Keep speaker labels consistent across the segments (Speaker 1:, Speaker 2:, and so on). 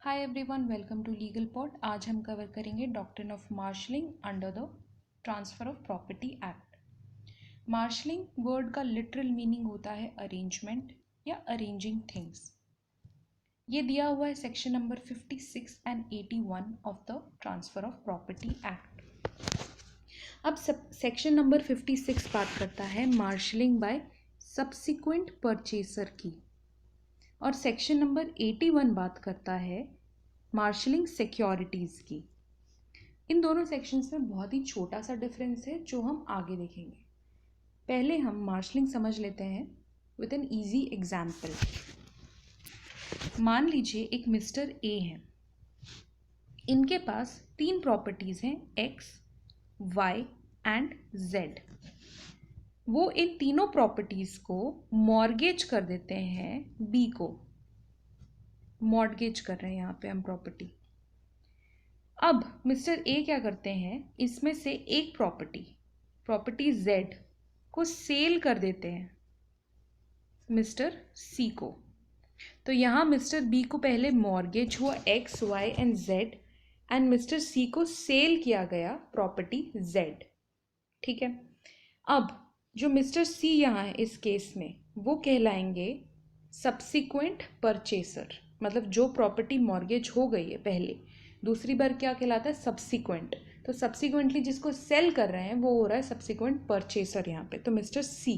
Speaker 1: Hi everyone, welcome to Legal Pod. आज हम cover करेंगे doctrine of marshalling under the transfer of property act. Marshalling word का literal meaning होता है arrangement या अरेंजिंग थिंग्स। ये दिया हुआ है section number 56 and 81 of the transfer of property act. अब सेक्शन नंबर 56 बात करता है मार्शलिंग बाय सब्सिक्वेंट परचेसर की, और सेक्शन नंबर 81 बात करता है मार्शलिंग सिक्योरिटीज़ की। इन दोनों सेक्शंस में बहुत ही छोटा सा डिफरेंस है जो हम आगे देखेंगे। पहले हम मार्शलिंग समझ लेते हैं विद एन ईजी एग्जाम्पल। मान लीजिए एक मिस्टर ए हैं, इनके पास 3 प्रॉपर्टीज़ हैं एक्स, वाई एंड जेड। वो इन तीनों प्रॉपर्टीज़ को मॉर्गेज कर देते हैं बी को। मॉर्गेज कर रहे हैं यहाँ पे हम प्रॉपर्टी। अब मिस्टर ए क्या करते हैं, इसमें से एक प्रॉपर्टी जेड को सेल कर देते हैं मिस्टर सी को। तो यहाँ मिस्टर बी को पहले मॉर्गेज हुआ X, Y and Z, and Mister C को सेल किया गया प्रॉपर्टी जेड। ठीक है। अब जो मिस्टर सी यहाँ है इस केस में, वो कहलाएंगे सब्सिक्वेंट परचेसर। मतलब जो प्रॉपर्टी मॉर्गेज हो गई है पहले, दूसरी बार क्या कहलाता है, सब्सिक्वेंट। तो सब्सिक्वेंटली जिसको सेल कर रहे हैं वो हो रहा है सब्सिक्वेंट परचेसर यहाँ पे, तो मिस्टर सी।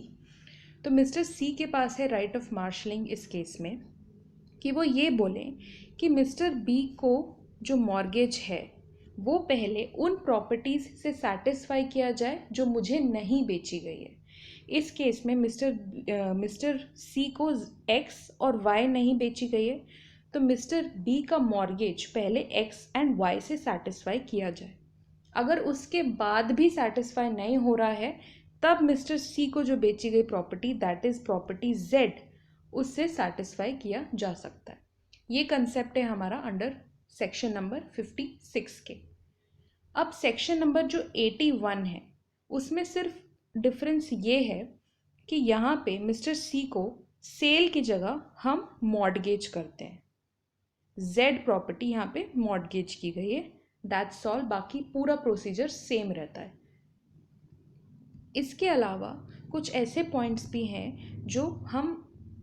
Speaker 1: तो मिस्टर सी के पास है राइट ऑफ मार्शलिंग इस केस में कि वो ये बोलें कि मिस्टर बी को जो मॉर्गेज है वो पहले उन प्रॉपर्टीज़ से सेटिस्फाई किया जाए जो मुझे नहीं बेची गई है। इस केस में मिस्टर सी को एक्स और वाई नहीं बेची गई है, तो मिस्टर बी का मॉर्गेज पहले एक्स एंड वाई से सेटिस्फाई किया जाए। अगर उसके बाद भी सेटिस्फाई नहीं हो रहा है, तब मिस्टर सी को जो बेची गई property, that is property Z, उससे सेटिस्फाई किया जा सकता है। ये कंसेप्ट है हमारा अंडर सेक्शन नंबर 56 के। अब सेक्शन नंबर जो 81 है, उसमें सिर्फ डिफरेंस ये है कि यहाँ पे मिस्टर सी को सेल की जगह हम मॉर्गेज करते हैं। जेड प्रॉपर्टी यहाँ पे मॉर्गेज की गई है, दैट्स ऑल। बाकी पूरा प्रोसीजर सेम रहता है। इसके अलावा कुछ ऐसे पॉइंट्स भी हैं जो हम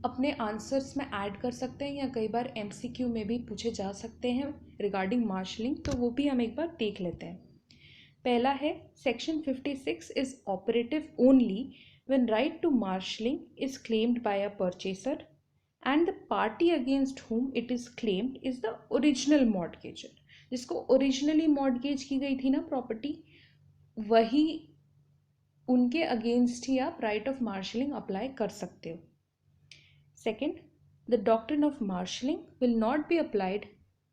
Speaker 1: अपने आंसर्स में ऐड कर सकते हैं या कई बार एमसीक्यू में भी पूछे जा सकते हैं रिगार्डिंग मार्शलिंग, तो वो भी हम एक बार देख लेते हैं। पहला है section 56 is operative only when right to marshalling is claimed by a purchaser and the party against whom it is claimed is the original mortgagor. जिसको ओरिजिनली मॉर्गेज की गई थी ना प्रॉपर्टी, वही उनके अगेंस्ट ही आप राइट ऑफ मार्शलिंग अप्लाई कर सकते हो। Second, the doctrine of marshalling will not be applied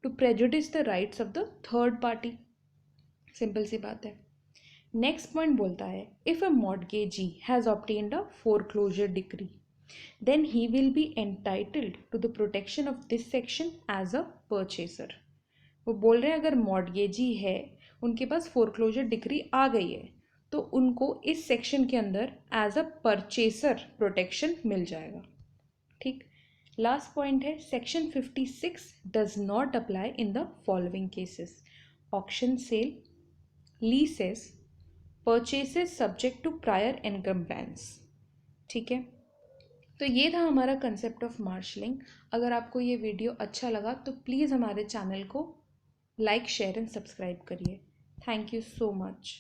Speaker 1: to prejudice the rights of the third party. Simple सी बात है। नेक्स्ट पॉइंट बोलता है, if a mortgagee has obtained a foreclosure decree then he will be entitled to the protection of this section as a purchaser. वो बोल रहे हैं अगर मॉर्गेजी है, उनके पास फोरक्लोजर डिक्री आ गई है, तो उनको इस सेक्शन के अंदर एज अ परचेसर प्रोटेक्शन मिल जाएगा। ठीक। लास्ट पॉइंट है, section 56 does not apply in the following cases: auction sale, leases, purchases subject to prior encumbrance. ठीक है। तो ये था हमारा कंसेप्ट ऑफ मार्शलिंग। अगर आपको ये वीडियो अच्छा लगा तो प्लीज़ हमारे चैनल को लाइक, शेयर एंड सब्सक्राइब करिए। Thank you so much.